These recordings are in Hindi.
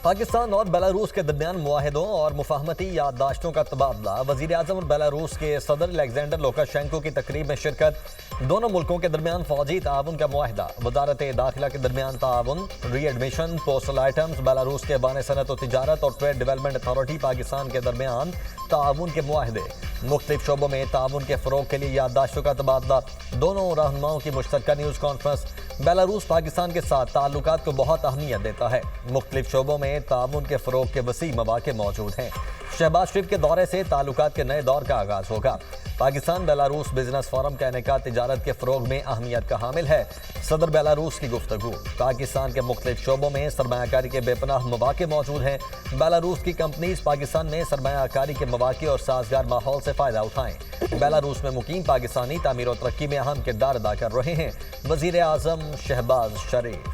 पाकिस्तान और बेलारूस के दरमियान मुआहदों और मुफाहमती याददाश्तों का तबादला। वज़ीर आज़म और बेलारूस के सदर अलेक्जेंडर लुकाशेंको की तकरीब में शिरकत। दोनों मुल्कों के दरमियान फौजी ताउन का मुआहदा। वजारत दाखिला के दरमियान ताउन, री एडमिशन, पोस्टल आइटम्स। बेलारूस के बाने सनत और तिजारत और ट्रेड डेवलपमेंट अथॉरिटी पाकिस्तान के दरमियान ताउन के मुआहदे। मुख्तलिफ शोबों में ताउन के फ़रोग के लिए याददाश्तों का तबादला। दोनों रहनुमाओं की मुश्तरका न्यूज़ कॉन्फ्रेंस। बेलारूस पाकिस्तान के साथ ताल्लुकात को बहुत अहमियत देता है। मुख्तलिफ शोबों में ताउन के फ़रोग के वसी मौके मौजूद हैं। शहबाज शरीफ के दौरे से ताल्लुकात के नए दौर का आगाज होगा। पाकिस्तान बेलारूस बिजनेस फोरम कहने का तिजारत के फ़रोग में अहमियत का हामिल है। सदर बेलारूस की गुफ्तगू। पाकिस्तान के मुख्तलिफ शोबों में सरमायाकारी के बेपनाह मौके मौजूद हैं। बेलारूस की कंपनीज पाकिस्तान में सरमायाकारी के मौके और साजगार माहौल से फ़ायदा उठाएं। बेलारूस में मुकीम पाकिस्तानी तामीर और तरक्की में अहम किरदार अदा कर रहे हैं। वज़ीर आज़म शहबाज शरीफ।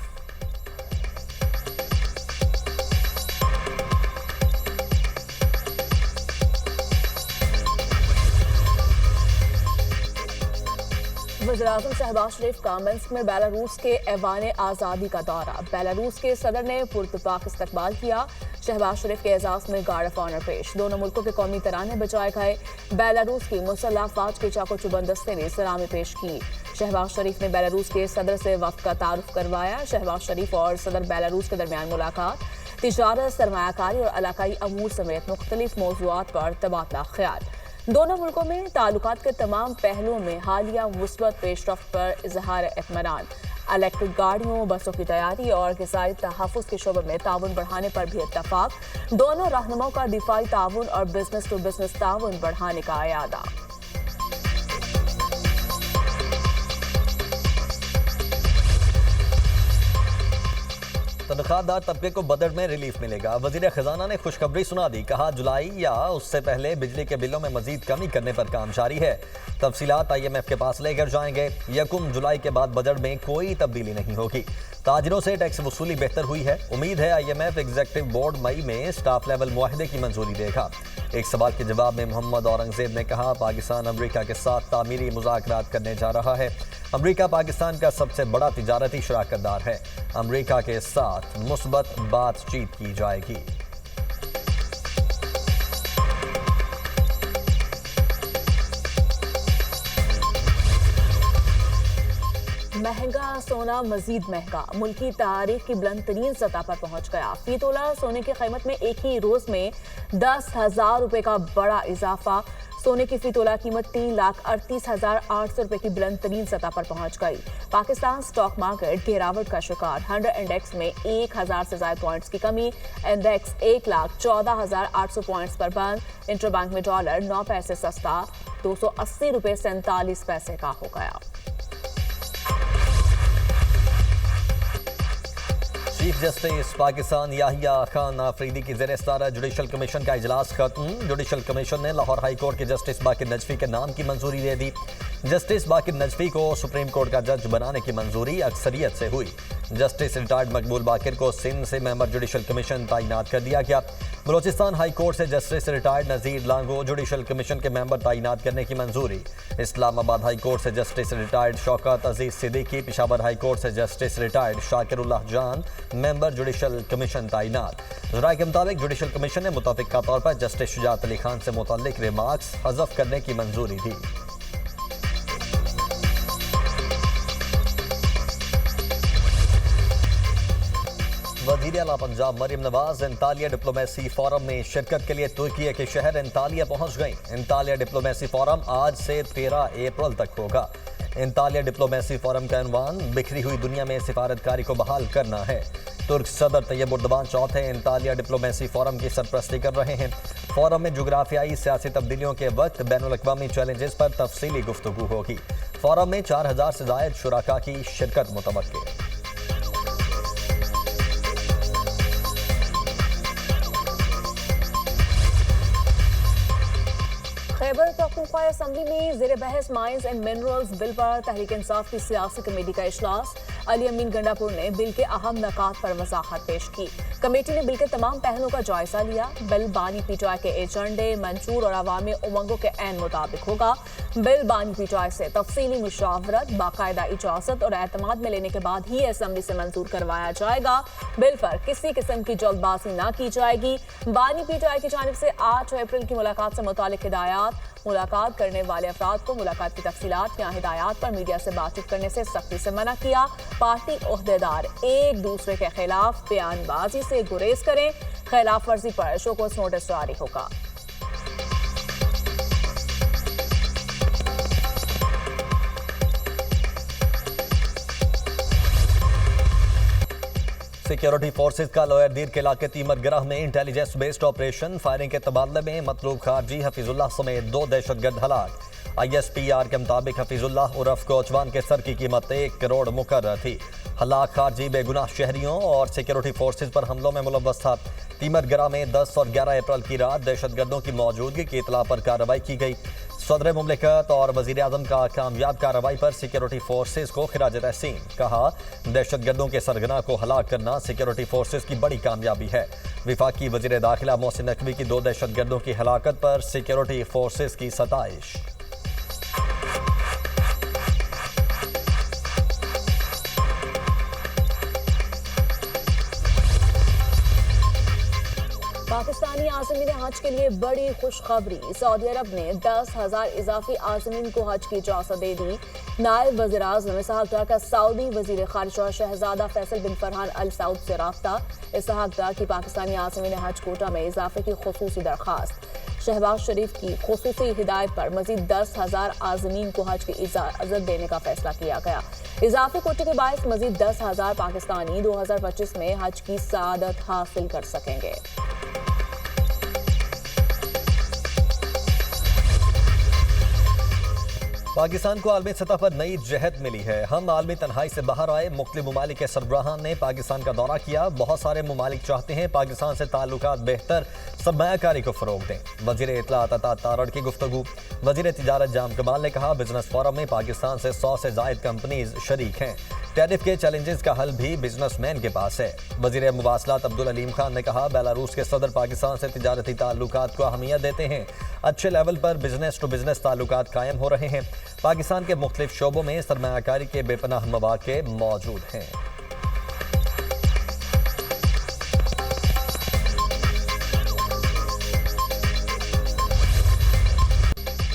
वज़ीर-ए-आज़म शहबाज शरीफ का मिन्स्क में बेलारूस के ऐवान आज़ादी का दौरा। बेलारूस के सदर ने पुरतपाक इस्तकबाल किया। शहबाज शरीफ के एजाज में गार्ड ऑफ ऑनर पेश। दोनों मुल्कों के कौमी तराने बजाए गए। बेलारूस की मुसल्लह फौज के चाको चुबंद दस्ते ने सलामी पेश की। शहबाज शरीफ ने बेलारूस के सदर से वफ्द का तारुफ करवाया। शहबाज शरीफ और सदर बेलारूस के दरमियान मुलाकात। तिजारत, सरमायाकारी और इलाकाई अमूर समेत मुख्तलिफ मौज़ूआत पर तबादला ख्याल। दोनों मुल्कों में ताल्लुकात के तमाम पहलुओं में हालिया मुस्बत पेशरफ्त पर इजहार इत्मीनान। इलेक्ट्रिक गाड़ियों, बसों की तैयारी और ग़िज़ाई तहफ़्फ़ुज़ के शोबे में ताउन बढ़ाने पर भी इत्तफ़ाक़। दोनों रहनुमाओं का दिफ़ाई ताउन और बिजनेस टू बिजनेस ताउन बढ़ाने का इरादा। तनख्वाहदार तबके को बजट में रिलीफ मिलेगा। वजीर खजाना ने खुशखबरी सुना दी। कहा जुलाई या उससे पहले बिजली के बिलों में मजीद कमी करने पर काम जारी है। तफसीलात IMF के पास लेकर जाएंगे। 1 जुलाई के बाद बजट में कोई तब्दीली नहीं होगी। ताजिरों से टैक्स वसूली बेहतर हुई है। उम्मीद है IMF एग्जीक्यूटिव बोर्ड मई में स्टाफ लेवल मुआहदे की मंजूरी देगा। एक सवाल के जवाब में मोहम्मद औरंगजेब ने कहा पाकिस्तान अमरीका के साथ तामीरी मुज़ाकरात करने जा रहा है। अमरीका पाकिस्तान का सबसे बड़ा तिजारती शराकतदार है। अमरीका के साथ मुस्बत बातचीत की जाएगी। महंगा सोना मजीद महंगा। मुल्की तारीख की बुलंद तरीन सतह पर पहुंच गया। फी तोला सोने की कीमत में एक ही रोज में 10,000 रुपए का बड़ा इजाफा। सोने की फी तोला कीमत 3,38,800 रुपए की बुलंद तरीन सतह पर पहुंच गई। पाकिस्तान स्टॉक मार्केट गिरावट का शिकार। 100 इंडेक्स में 1,000 से ज्यादा पॉइंट्स की कमी। इंडेक्स 1,14,800 पॉइंट्स पर बंद। इंटरबैंक में डॉलर 9 पैसे सस्ता 280 रुपए 47 पैसे का हो गया। चीफ जस्टिस पाकिस्तान याहिया खान आफरीदी की ज़ेर सदारत जुडिशल कमीशन का इजलास खत्म। जुडिशल कमीशन ने लाहौर हाई कोर्ट के जस्टिस बाकिर नजफी के नाम की मंजूरी दे दी। जस्टिस बाकिर नजफी को सुप्रीम कोर्ट का जज बनाने की मंजूरी अक्सरियत से हुई। जस्टिस रिटायर्ड मकबूल बाकिर को सिंध से मेंबर जुडिशल कमीशन तैनात कर दिया गया। बलोचिस्तान हाई कोर्ट से जस्टिस रिटायर्ड नज़ीर लांगो जुडिशल कमीशन के मेंबर तैनात करने की मंजूरी। इस्लामाबाद हाई कोर्ट से जस्टिस रिटायर्ड शौकत अजीज सिद्दीकी। पेशावर हाई कोर्ट से जस्टिस रिटायर्ड शाकिरुल्लाह जान मेंबर जुडिशल कमीशन तैनात। राय के मुताबिक जुडिशल कमीशन ने मुतफ़िका तौर पर जस्टिस शुजात अली खान से मुतल्लिक रिमार्क्स हज़फ करने की मंजूरी दी। वज़ीर आला पंजाब मरियम नवाज एंतालिया डिप्लोमेसी फोरम में शिरकत के लिए तुर्की के शहर एंतालिया पहुंच गई। एंतालिया डिप्लोमेसी फोरम आज से 13 अप्रैल तक होगा। एंतालिया डिप्लोमेसी फोरम का उन्वान बिखरी हुई दुनिया में सिफारतकारी को बहाल करना है। तुर्क सदर तैयब उर्दवान चौथे एंतालिया डिप्लोमेसी फोरम की सरपरस्ती कर रहे हैं। फोरम में जोग्राफियाई सियासी तब्दीलियों के वक्त बैनुल अक़वामी चैलेंजेस पर तफसीली गुफ्तगू होगी। फोरम में 4,000 से ज़ायद शुराका की शिरकत मुतवक्किल। खैबर पख्तूनख्वा असम्बली में ज़ेर बहस माइंस एंड मिनरल्स बिल पर तहरीक इंसाफ की सियासी कमेटी का इजलास। अली अमीन गंडापुर ने बिल के अहम नकात पर वजाहत पेश की। कमेटी ने बिल के तमाम पहलुओं का जायजा लिया। बिल बानी पीटीआई के एजेंडे, मंशूर और अवामी उमंगों के ऐन मुताबिक होगा। बिल बानी पीटीआई से तफसीली मुशावरत, बाकायदा इजाजत और एतमाद में लेने के बाद ही असेंबली से मंजूर करवाया जाएगा। बिल पर किसी किस्म की जल्दबाजी न की जाएगी। बानी पीटीआई की जानिब से 8 अप्रैल की मुलाकात से मुतालिक हिदायत। मुलाकात करने वाले अफराद को मुलाकात की तफसीलात या हिदायत पर मीडिया से बातचीत करने से सख्ती से मना किया। पार्टी ओहदेदार एक दूसरे के खिलाफ बयानबाजी से गुरेज करें। खिलाफ वर्जी पर शोकॉज नोटिस जारी होगा। सिक्योरिटी फोर्सेज का लोअर दीर के इलाके तीमरगराह में इंटेलिजेंस बेस्ड ऑपरेशन, फायरिंग के तबादले में मतलूब खारजी हफीजुल्लाह समेत 2 दहशतगर्द हलाक। ISPR के मुताबिक हफीजुल्लाह उर्फ कोचवान के सर की कीमत 1 करोड़ मुकर्रर थी। हलाक खारजी बेगुनाह शहरियों और सिक्योरिटी फोर्सेज पर हमलों में मुलव्वस था। तीमरगराह में 10 और 11 अप्रैल की रात दहशतगर्दों की मौजूदगी की इतला पर कार्रवाई की गई। सदर मुमलिकत और वजीर आजम का कामयाब कार्रवाई पर सिक्योरिटी फोर्सेज को खिराज तहसीन। कहा, दहशतगर्दों के सरगना को हलाक करना सिक्योरिटी फोर्सेज की बड़ी कामयाबी है। विफाकी वजीर दाखिला मोहसिन नकवी की 2 दहशतगर्दों की हलाकत पर सिक्योरिटी फोर्सेज की सताइश। पाकिस्तानी आज़मीन हज के लिए बड़ी खुशखबरी। सऊदी अरब ने 10,000 इजाफी आज़मीन को हज की इजाज़त दे दी। नायब वज़ीर आज़म इसहाक डार का सऊदी वज़ीर ख़ारिजा शहजादा फैसल बिन फरहान अल सऊद से रब्ता। इसहाक डार की पाकिस्तानी आज़मीन हज कोटा में इजाफे की खुसूसी दरख्वास्त। शहबाज शरीफ की खुसूसी हिदायत पर मजीद 10,000 आज़मीन को हज की इजाज़त देने का फैसला किया गया। इजाफी कोटे के बायस मजीद 10,000 पाकिस्तानी 2025 में हज की सआदत हासिल कर सकेंगे। पाकिस्तान को आलमी सतह पर नई जहत मिली है। हम आलमी तन्हाई से बाहर आए। मुख्तलिफ ममालिक के सरबराहान ने पाकिस्तान का दौरा किया। बहुत सारे ममालिक चाहते हैं पाकिस्तान से ताल्लुकात बेहतर सरमायाकारी को फरोग दें। वजीर इत्तलात अता तारड़ की गुफ्तगू। वजीर तिजारत जाम कमाल ने कहा, बिजनेस फोरम में पाकिस्तान से 100 से जायद कंपनीज शरीक हैं। टैरिफ के चैलेंजेस का हल भी बिजनेसमैन के पास है। वजीर मुवासलात अब्दुल अलीम खान ने कहा, बेलारूस के सदर पाकिस्तान से तिजारती ताल्लुकात को अहमियत देते हैं। अच्छे लेवल पर बिजनेस टू बिजनेस ताल्लुकात कायम हो रहे हैं। पाकिस्तान के मुख्तलिफ शोबों में सरमायाकारी के बेपनाह मौके मौजूद हैं।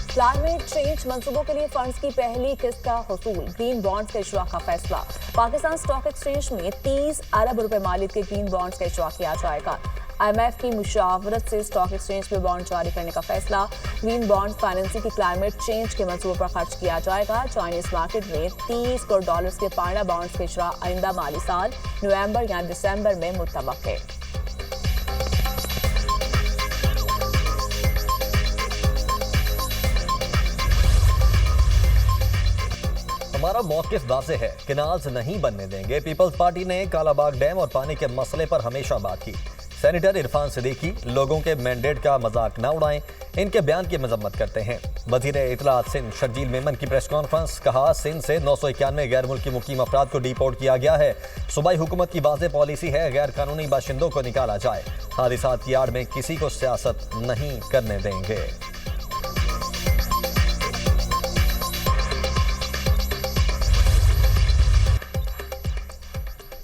क्लाइमेट चेंज मंसूबों के लिए फंड्स की पहली किस्त का हुसूल। ग्रीन बॉन्ड्स के इशरा का फैसला। पाकिस्तान स्टॉक एक्सचेंज में 30 अरब रुपए मालियत के ग्रीन बॉन्ड्स का इशरा किया जाएगा। IMF की मुशावरत से स्टॉक एक्सचेंज में बॉन्ड जारी करने का फैसला। ग्रीन बॉन्ड फाइनेंसिंग की क्लाइमेट चेंज के मंसूबों पर खर्च किया जाएगा। चाइनीज मार्केट में 30 करोड़ डॉलर्स के पाना बॉन्ड्स का इशरा आइंदा माली साल नवंबर या दिसंबर में मुतवक्किल है। हमारा मौक़िफ़ वाज़ेह है, कैनाल्स नहीं बनने देंगे। पीपल्स पार्टी ने कालाबाग डैम और पानी के मसले पर हमेशा बात की। सेनेटर इरफान सिद्दीकी लोगों के मैंडेट का मजाक न उड़ाएं, इनके बयान की मजम्मत करते हैं। वजीर इत्तलात सिंध शर्जील मेमन की प्रेस कॉन्फ्रेंस। कहा, सिंध से 991 गैर मुल्की मुकीम अफराद को डिपोर्ट किया गया है। सूबाई हुकूमत की वाज़ेह पॉलिसी है, गैर कानूनी बाशिंदों को निकाला जाए। हादिसात की आड़ में किसी को सियासत नहीं करने देंगे।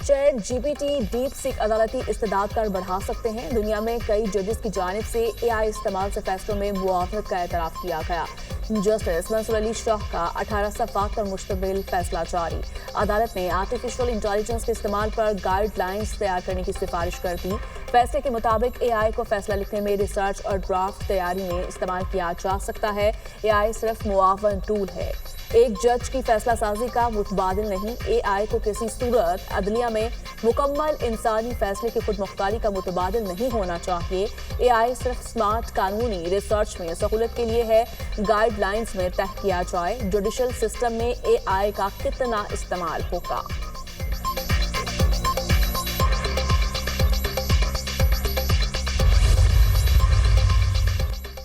चैट GPT डीप सीक अदालती इस्तेदाद कर बढ़ा सकते हैं। दुनिया में कई जजेस की जानिब से AI इस्तेमाल से फैसलों में मुआवजत का एतराफ़ किया गया। जस्टिस मंसूर अली शाह का 18 सफ़ात पर मुश्तमिल फैसला जारी। अदालत ने आर्टिफिशियल इंटेलिजेंस के इस्तेमाल पर गाइडलाइंस तैयार करने की सिफारिश कर दी। फैसले के मुताबिक AI को फैसला लिखने में, रिसर्च और ड्राफ्ट तैयारी में इस्तेमाल किया जा सकता है। AI सिर्फ मुआवन टूल है, एक जज की फैसला साजी का मुतबादिल नहीं। AI को किसी सूरत अदलिया में मुकम्मल इंसानी फैसले की खुद मुख्तारी का मुतबादिल नहीं होना चाहिए। AI सिर्फ स्मार्ट कानूनी रिसर्च में सहूलत के लिए है। गाइडलाइंस में तय किया जाए जुडिशल सिस्टम में AI का कितना इस्तेमाल होगा।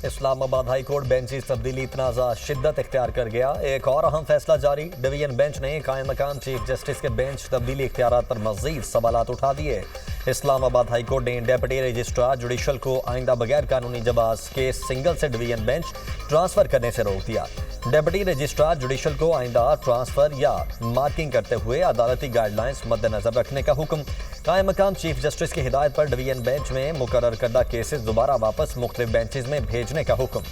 इस्लामाबाद हाई कोर्ट बेंचेस तब्दीली तनाज़ा शिद्दत इख्तियार कर गया। एक और अहम फैसला जारी, डिवीजन बेंच ने कायम मकाम चीफ जस्टिस के बेंच तब्दीली इख्तियारात पर मजीद सवालात उठा दिए। इस्लामाबाद हाई कोर्ट ने डेप्यूटी रजिस्ट्रार जुडिशल को आइंदा बगैर कानूनी जवाज केस सिंगल से डिवीजन बेंच ट्रांसफर करने से रोक दिया। डेप्यूटी रजिस्ट्रार जुडिशल को आइंदा ट्रांसफर या मार्किंग करते हुए अदालती गाइडलाइंस मद्देनजर रखने का हुक्म। कायम मकाम चीफ जस्टिस की हिदायत पर डिवीजन बेंच में मुकर्रर करदा केसेस दोबारा वापस मुख्तलिफ बेंचेस में भेजने का हुक्म।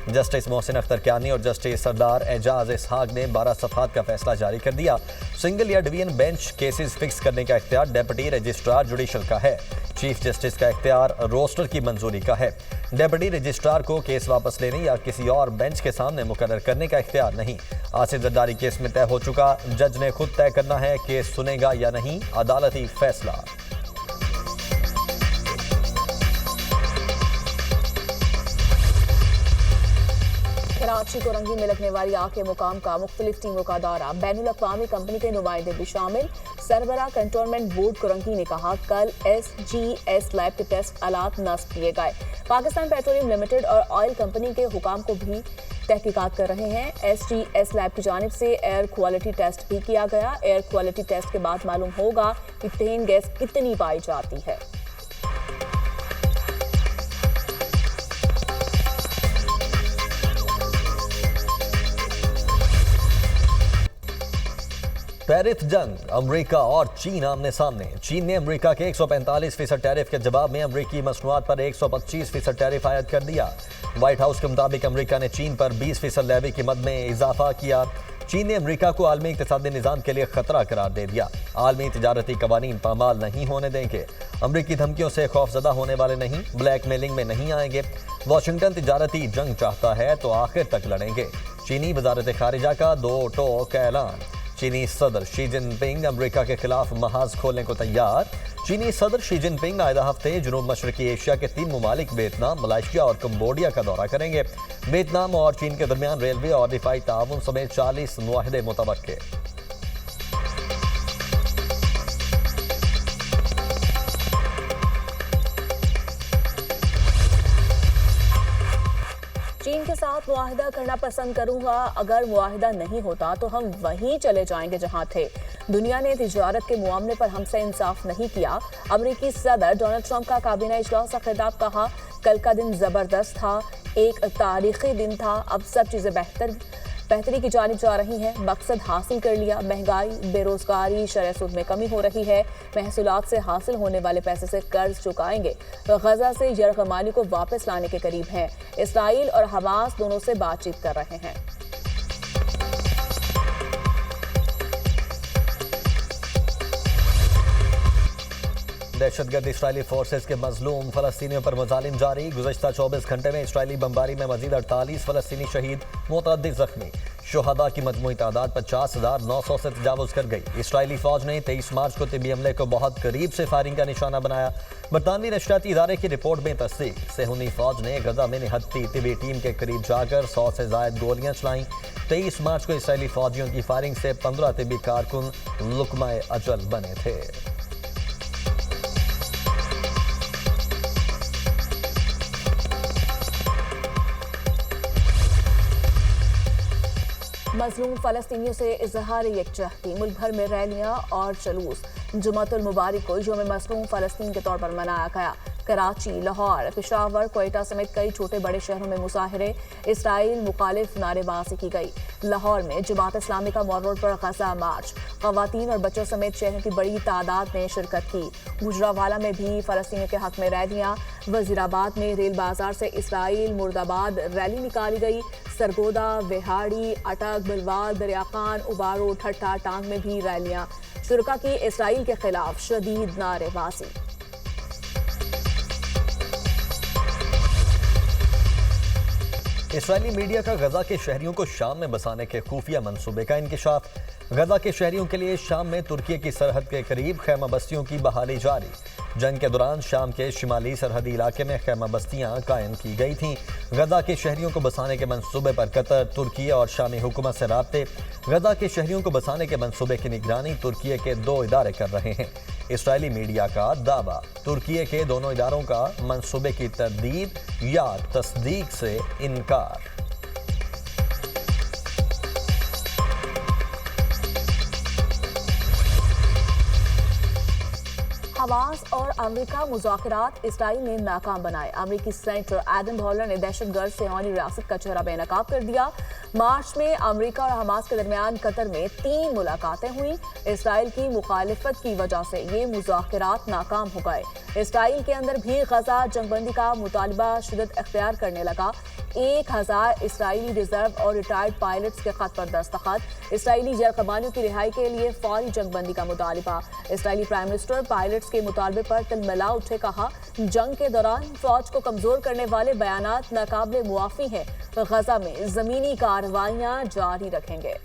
जस्टिस मोहसिन अख्तर कियानी और जस्टिस सरदार एजाज इसहाक ने 12 सफहात का फैसला जारी कर दिया। सिंगल या डिवीजन बेंच केसेस फिक्स करने का इख्तियार डेप्यूटी रजिस्ट्रार जुडिशल का है। चीफ जस्टिस का इख्तियार रोस्टर की मंजूरी का है। डेप्यूटी रजिस्ट्रार को केस वापस लेने या किसी और बेंच के सामने मुकर्रर करने का इख्तियार नहीं। आसिफ जरदारी केस में तय हो चुका, जज ने खुद तय करना है केस सुनेगा या नहीं, अदालती फैसला। कराची कोरंगी में लगने वाली आग के मुकाम का मुख्तलिफ टीमों का दौरा, बैनुल अक़वामी कंपनी के नुमाइंदे भी शामिल। सरबरा कंटोनमेंट बोर्ड कोरंगी ने कहा कल SGS लैब के टेस्ट आलात नस्ब किए गए। पाकिस्तान पेट्रोलियम लिमिटेड और ऑयल कंपनी के हुकाम को भी तहकीकात कर रहे हैं। SGS लैब की जानिब से एयर क्वालिटी टेस्ट भी किया गया। एयर क्वालिटी टेस्ट के बाद मालूम होगा कि मीथेन गैस कितनी पाई जाती है। टैरिफ जंग, अमेरिका और चीन आमने सामने। चीन ने अमेरिका के 145% टैरिफ के जवाब में अमेरिकी मसनूआत पर 125% टैरिफ आयद कर दिया। व्हाइट हाउस के मुताबिक अमेरिका ने चीन पर 20% लेवी की मद में इजाफा किया। चीन ने अमेरिका को आलमी इक़्तिसादी निज़ाम के लिए खतरा करार दे दिया। आलमी तिजारती कवानीन पामाल नहीं होने देंगे। अमेरिकी धमकियों से खौफजदा होने वाले नहीं, ब्लैकमेलिंग में नहीं आएंगे। वाशिंगटन तिजारती जंग चाहता है तो आखिर तक लड़ेंगे। चीनी वजारत खारिजा का 2 टोक ऐलान। चीनी सदर शी जिनपिंग अमेरिका के खिलाफ महाज खोलने को तैयार। चीनी सदर शी जिनपिंग आइंदा हफ्ते जुनूब मशरकी एशिया के 3 ममालिक वियतनाम, मलेशिया और कंबोडिया का दौरा करेंगे। वियतनाम और चीन के दरमियान रेलवे और दिफाई ताउन समेत 40 मुआहदे मुतवक्के। चीन के साथ मुआहिदा करना पसंद करूंगा। अगर मुआहिदा नहीं होता तो हम वहीं चले जाएंगे जहां थे। दुनिया ने तिजारत के मामले पर हमसे इंसाफ नहीं किया। अमेरिकी सदर डोनाल्ड ट्रंप का काबीना इजलास का खिताब, कहा कल का दिन जबरदस्त था, एक तारीखी दिन था। अब सब चीजें बेहतरी की जानिब जा रही हैं। मकसद हासिल कर लिया। महंगाई, बेरोजगारी, शरह सूद में कमी हो रही है। महसूलात से हासिल होने वाले पैसे से कर्ज चुकाएंगे। गजा से यरगमाली को वापस लाने के करीब हैं। इसराइल और हमास दोनों से बातचीत कर रहे हैं। दहशतगर्द इस्राइली फोर्सेस के मजलूम फलस्तीनियों पर मजालिम जारी। गुज़श्ता 24 घंटे में इस्राइली बमबारी में मजीद 48 फलस्तीनी शहीद, मुतअद्दिद जख्मी। शुहदा की मजमूई तादाद 50,900 से तजावुज़ कर गई। इस्राइली फौज ने 23 मार्च को तिबी हमले को बहुत करीब से फायरिंग का निशाना बनाया। बरतानवी नशरियाती इदारे की रिपोर्ट में तस्दीक। सेहूनी फौज ने गजा में निहत्ती तिबी टीम के करीब जाकर 100 से ज़ायद गोलियां चलाईं। 23 मार्च को इस्राइली फौजियों की फायरिंग से 15 तिबी कारकुन लुकमाए अजल बने थे। मजलूम फलस्तीनियों से इजहार यकजहती। मुल्क भर में रैलियां और जुलूस। जुमातुल मुबारक को यौम मजलूम फलस्तीन के तौर पर मनाया गया। कराची, लाहौर, पेशावर, क्वेटा समेत कई छोटे बड़े शहरों में मुजाहिरे, इसराइल मुखालिफ नारेबाजी की गई। लाहौर में जमात इस्लामी का मॉल रोड पर गजा मार्च। खवातीन और बच्चों समेत शहरों की बड़ी तादाद ने शिरकत की। गुजरावाला में भी फलस्तीनियों के हक में रैलियां। वजीराबाद में रेल बाजार से इसराइल मुर्दाबाद रैली निकाली गई। सरगोदा, विहाड़ी, अटक, बिलवाल, दरियाखान, उबारो, ठट्टा, टांग में भी रैलियां। शुरका की इसराइल के खिलाफ शदीद नारेबाजी। इसराइली मीडिया का गजा के शहरियों को शाम में बसाने के खुफिया मंसूबे का इंकशाफ। गजा के शहरियों के लिए शाम में तुर्की की सरहद के करीब खैमा बस्तियों की बहाली जारी। जंग के दौरान शाम के शिमाली सरहदी इलाके में खैमा बस्तियां कायम की गई थीं। गजा के शहरियों को बसाने के मंसूबे पर कतर, तुर्की और शामी हुकूमत से राब्ते। गजा के शहरियों को बसाने के मंसूबे की निगरानी तुर्की के 2 इदारे कर रहे हैं। इसराइली मीडिया का दावा। तुर्की के दोनों इदारों का मंसूबे की तरदीद या तस्दीक से इनकार। हमास और अमेरिका मुज़ाकरात इसराइल ने नाकाम बनाए। अमेरिकी सेनेटर एडम हॉलर ने दहशतगर्द सिहानी रियासत का चेहरा बेनकाब कर दिया। मार्च में अमेरिका और हमास के दरमियान कतर में 3 मुलाकातें हुई। इसराइल की मुखालिफत की वजह से ये मुज़ाकरात नाकाम हो गए। इसराइल के अंदर भी गजा जंगबंदी का मुतालबा शिद्दत अख्तियार करने लगा। 1000 इसराइली रिजर्व और रिटायर्ड पायलट्स के खत पर दस्तखत। इसराइली जेल कमानियों की रिहाई के लिए फौरी जंगबंदी का मुतालबा। इसराइली प्राइम मिनिस्टर पायलट्स के मुतालबे पर तिलमिला उठे, कहा जंग के दौरान फौज को कमजोर करने वाले बयानात नाकाबिले मुआफी हैं। गजा में जमीनी कार्रवाइयां जारी रखेंगे।